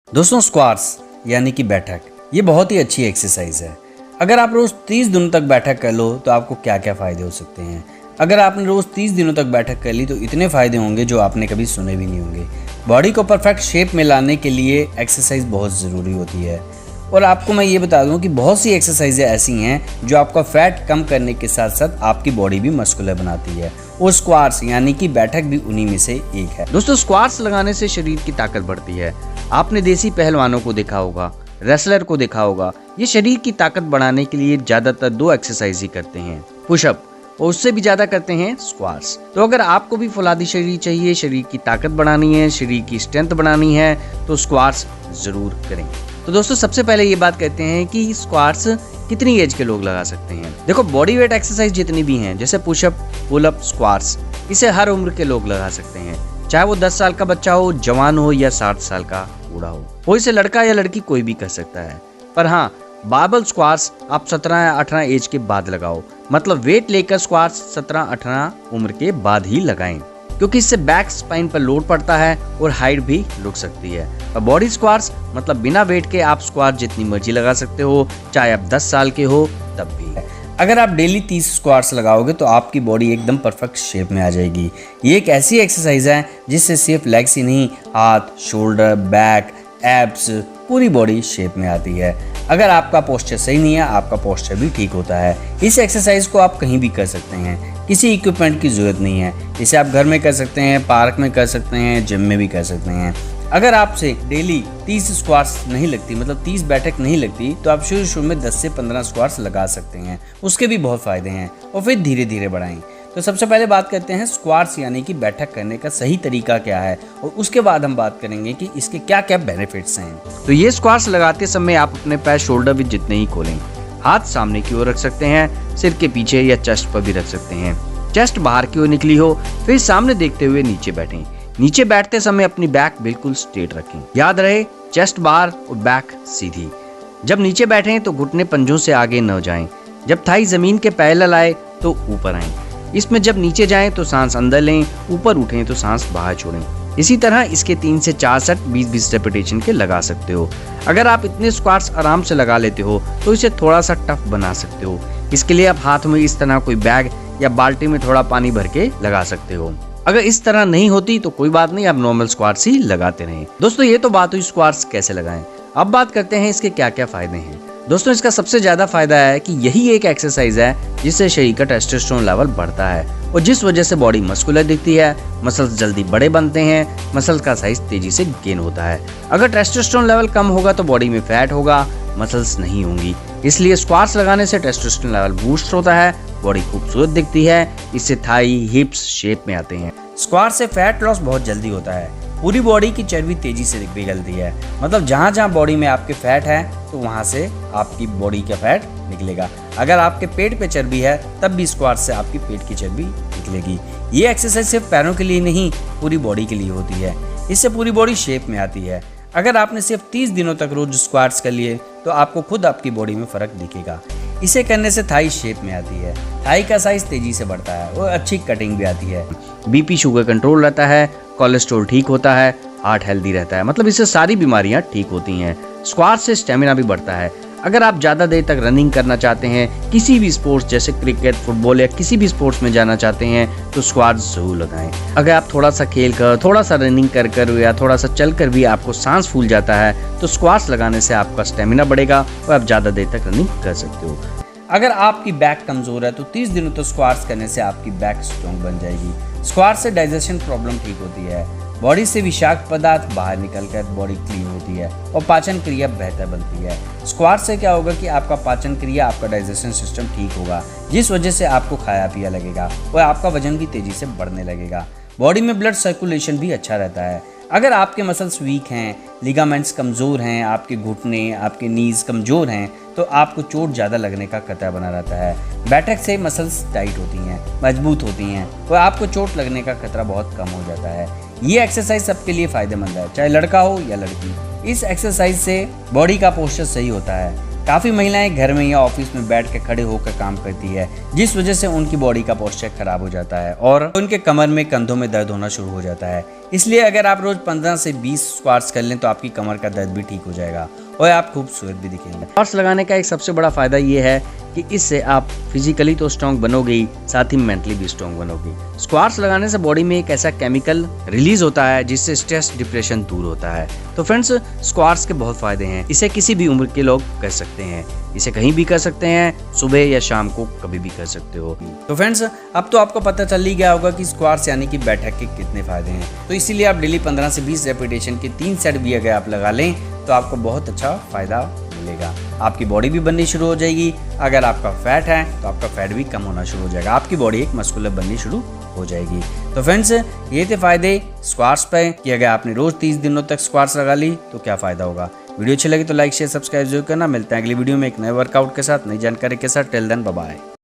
दोस्तों स्क्वाट्स यानी कि बैठक ये बहुत ही अच्छी एक्सरसाइज है। अगर आप रोज 30 दिनों तक बैठक कर लो तो आपको क्या क्या फायदे हो सकते हैं। अगर आपने रोज 30 दिनों तक बैठक कर ली तो इतने फायदे होंगे जो आपने कभी सुने भी नहीं होंगे। बॉडी को परफेक्ट शेप में लाने के लिए एक्सरसाइज बहुत ज़रूरी होती है। और आपको मैं ये बता दूं कि बहुत सी एक्सरसाइजें ऐसी हैं जो आपका फैट कम करने के साथ साथ आपकी बॉडी भी मस्कुलर बनाती है। और स्क्वाट्स यानी कि बैठक भी उन्हीं में से एक है। दोस्तों स्क्वाट्स लगाने से शरीर की ताकत बढ़ती है। आपने देसी पहलवानों को देखा होगा, रेसलर को देखा होगा, ये शरीर की ताकत बढ़ाने के लिए ज्यादातर 2 एक्सरसाइज ही करते हैं, पुशअप, और उससे भी ज्यादा करते हैं स्क्वाट्स। तो अगर आपको भी फुलादी शरीर चाहिए, शरीर की ताकत बढ़ानी है, शरीर की स्ट्रेंथ बढ़ानी है तो स्क्वाट्स जरूर करें। तो दोस्तों सबसे पहले ये बात कहते हैं कि स्क्वाट्स कितनी एज के लोग लगा सकते हैं। देखो बॉडी वेट एक्सरसाइज जितनी भी हैं जैसे पुशअप, पुलअप, स्क्वाट्स, इसे हर उम्र के लोग लगा सकते हैं, चाहे वो 10 साल का बच्चा हो, जवान हो या 60 साल का बूढ़ा हो। कोई से लड़का या लड़की कोई भी कर सकता है। पर हाँ, बारबेल स्क्वाट्स आप 17 या 18 एज के बाद लगाओ, मतलब वेट लेकर स्क्वाट्स 17-18 उम्र के बाद ही लगाएं, क्योंकि इससे बैक स्पाइन पर लोड पड़ता है और हाइट भी रुक सकती है। और बॉडी स्क्वाट्स मतलब बिना वेट के आप स्क्वाट जितनी मर्जी लगा सकते हो, चाहे आप 10 साल के हो तब भी। अगर आप डेली 30 स्क्वाट्स लगाओगे तो आपकी बॉडी एकदम परफेक्ट शेप में आ जाएगी। ये एक ऐसी एक्सरसाइज है जिससे सिर्फ लेग्स ही नहीं, हाथ, शोल्डर, बैक, एब्स, पूरी बॉडी शेप में आती है। अगर आपका पोस्चर सही नहीं है, आपका पोस्चर भी ठीक होता है। इस एक्सरसाइज को आप कहीं भी कर सकते हैं, किसी इक्विपमेंट की जरूरत नहीं है। इसे आप घर में कर सकते हैं, पार्क में कर सकते हैं, जिम में भी कर सकते हैं। अगर आपसे डेली 30 स्क्वाट्स नहीं लगती, मतलब 30 बैठक नहीं लगती, तो आप शुरू में 10 से 15 स्क्वाट्स लगा सकते हैं। उसके भी बहुत फायदे हैं और फिर धीरे धीरे बढ़ाएं। तो सबसे पहले बात करते हैं स्क्वाट्स यानी कि बैठक करने का सही तरीका क्या है, और उसके बाद हम बात करेंगे कि इसके क्या क्या बेनिफिट्स हैं। तो ये स्क्वाट्स लगाते समय आप अपने पैर शोल्डर विद जितने ही खोलें, हाथ सामने की ओर रख सकते हैं, सिर के पीछे या चेस्ट पर भी रख सकते हैं। चेस्ट बाहर की ओर निकली हो, फिर सामने देखते हुए नीचे बैठें। नीचे बैठते समय अपनी बैक बिल्कुल स्ट्रेट रखें। याद रहे, चेस्ट बाहर और बैक सीधी। जब नीचे बैठें तो घुटने पंजों से आगे न जाएं। जब थाई जमीन के पैरेलल आए तो ऊपर आएं। इसमें जब नीचे जाएं तो सांस अंदर लें, ऊपर उठें तो सांस बाहर छोड़ें। इसी तरह इसके 3 से 4 सेट 20-20 रेपिटेशन के लगा सकते हो। अगर आप इतने स्क्वाट्स आराम से लगा लेते हो तो इसे थोड़ा सा टफ बना सकते हो। इसके लिए आप हाथ में इस तरह कोई बैग या बाल्टी में थोड़ा पानी भर के लगा सकते हो। अगर इस तरह नहीं होती तो कोई बात नहीं, आप नॉर्मल स्क्वाट्स ही लगाते रहें। दोस्तों ये तो बात हुई स्क्वाट्स कैसे लगाएं। अब बात करते हैं इसके क्या क्या फायदे हैं। दोस्तों इसका सबसे ज्यादा फायदा है कि यही एक एक्सरसाइज है जिससे शरीर का टेस्टोस्टेरोन लेवल बढ़ता है और जिस वजह से बॉडी मस्कुलर दिखती है, मसल्स जल्दी बड़े बनते हैं, मसल्स का साइज तेजी से गेन होता है। अगर टेस्टोस्टेरोन लेवल कम होगा तो बॉडी में फैट होगा, मसल्स नहीं होंगी। इसलिए स्क्वाट्स लगाने से टेस्टोस्टेरोन लेवल बूस्ट होता है, बॉडी खूबसूरत दिखती है, इससे थाई, हिप्स शेप में आते हैं। स्क्वाट से फैट लॉस बहुत जल्दी होता है, पूरी बॉडी की चर्बी तेजी से पिघलती है। मतलब जहाँ जहाँ बॉडी में आपके फैट है तो वहाँ से आपकी बॉडी का फैट निकलेगा। अगर आपके पेट पे चर्बी है तब भी स्क्वाट से आपकी पेट की चर्बी निकलेगी। ये एक्सरसाइज सिर्फ पैरों के लिए नहीं, पूरी बॉडी के लिए होती है। इससे पूरी बॉडी शेप में आती है। अगर आपने सिर्फ 30 दिनों तक रोज स्क्वाट्स कर लिए तो आपको खुद आपकी बॉडी में फर्क दिखेगा। इसे करने से थाई शेप में आती है, थाई का साइज तेजी से बढ़ता है और अच्छी कटिंग भी आती है। बीपी शुगर कंट्रोल रहता है, कोलेस्ट्रॉल ठीक होता है, हार्ट हेल्दी रहता है, मतलब इससे सारी बीमारियां ठीक होती हैं। स्क्वाट से स्टेमिना भी बढ़ता है। अगर आप ज़्यादा देर तक रनिंग करना चाहते हैं, किसी भी स्पोर्ट्स जैसे क्रिकेट, फुटबॉल या किसी भी स्पोर्ट्स में जाना चाहते हैं तो स्क्वाट जरूर लगाएं। अगर आप थोड़ा सा खेल कर, थोड़ा सा रनिंग कर या थोड़ा सा चल कर भी आपको सांस फूल जाता है तो स्क्वाट्स लगाने से आपका स्टेमिना बढ़ेगा और आप ज़्यादा देर तक रनिंग कर सकते हो। अगर आपकी बैक कमजोर है तो 30 दिनों तक स्क्वाट्स करने से आपकी बैक स्ट्रॉन्ग बन जाएगी। स्क्वाट से डाइजेशन प्रॉब्लम ठीक होती है, बॉडी से विषाक्त पदार्थ बाहर निकलकर बॉडी क्लीन होती है और पाचन क्रिया बेहतर बनती है। स्क्वाट से क्या होगा कि आपका पाचन क्रिया, आपका डाइजेशन सिस्टम ठीक होगा, जिस वजह से आपको खाया पिया लगेगा और आपका वजन भी तेजी से बढ़ने लगेगा। बॉडी में ब्लड सर्कुलेशन भी अच्छा रहता है। अगर आपके मसल्स वीक हैं, लिगामेंट्स कमज़ोर हैं, आपके घुटने, आपके नीज कमज़ोर हैं तो आपको चोट ज़्यादा लगने का खतरा बना रहता है। बैठक से मसल्स टाइट होती हैं, मजबूत होती हैं और आपको चोट लगने का खतरा बहुत कम हो जाता है। ये एक्सरसाइज सबके लिए फ़ायदेमंद है, चाहे लड़का हो या लड़की। इस एक्सरसाइज से बॉडी का पोस्चर सही होता है, काफ़ी महिलाएं घर में या ऑफिस में बैठ के खड़े होकर काम करती है, जिस वजह से उनकी बॉडी का पोस्चर खराब हो जाता है और उनके कमर में कंधों में दर्द होना शुरू हो जाता है। इसलिए अगर आप रोज 15 से 20 स्क्वाट्स कर लें तो आपकी कमर का दर्द भी ठीक हो जाएगा और आप खूबसूरत भी दिखेंगे। स्क्वाट्स लगाने का एक सबसे बड़ा फायदा ये है कि इससे आप फिजिकली तो स्ट्रॉन्ग बनोगे ही, साथ ही मेंटली भी स्ट्रॉन्ग बनोगे। स्क्वाट्स लगाने से बॉडी में एक ऐसा केमिकल रिलीज होता है जिससे स्ट्रेस डिप्रेशन दूर होता है। तो फ्रेंड्स, स्क्वाट्स के बहुत फायदे हैं। इसे किसी भी उम्र के लोग कर सकते हैं, इसे कहीं भी कर सकते हैं, सुबह या शाम को कभी भी कर सकते हो। तो फ्रेंड्स, अब तो आपको पता चल ही गया होगा कि स्क्वाट्स यानी कि बैठक के कितने फायदे हैं। तो इसीलिए आप डेली 15 से 20 रेपिटेशन के 3 सेट भी अगर आप लगा लें तो आपको बहुत अच्छा फायदा मिलेगा। आपकी बॉडी भी बननी शुरू हो जाएगी। अगर आपका फैट है तो आपका फैट भी कम होना शुरू हो जाएगा, आपकी बॉडी एक मस्कुलर बननी शुरू हो जाएगी। तो फ्रेंड्स, ये थे फायदे स्क्वाट्स पे कि अगर आपने रोज 30 दिनों तक स्क्वाट्स लगा ली तो क्या फायदा होगा। वीडियो अच्छी लगी तो लाइक शेयर सब्सक्राइब जरूर करना। मिलते हैं अगली वीडियो में एक नए वर्कआउट के साथ, नई जानकारी के साथ। Till then, bye bye.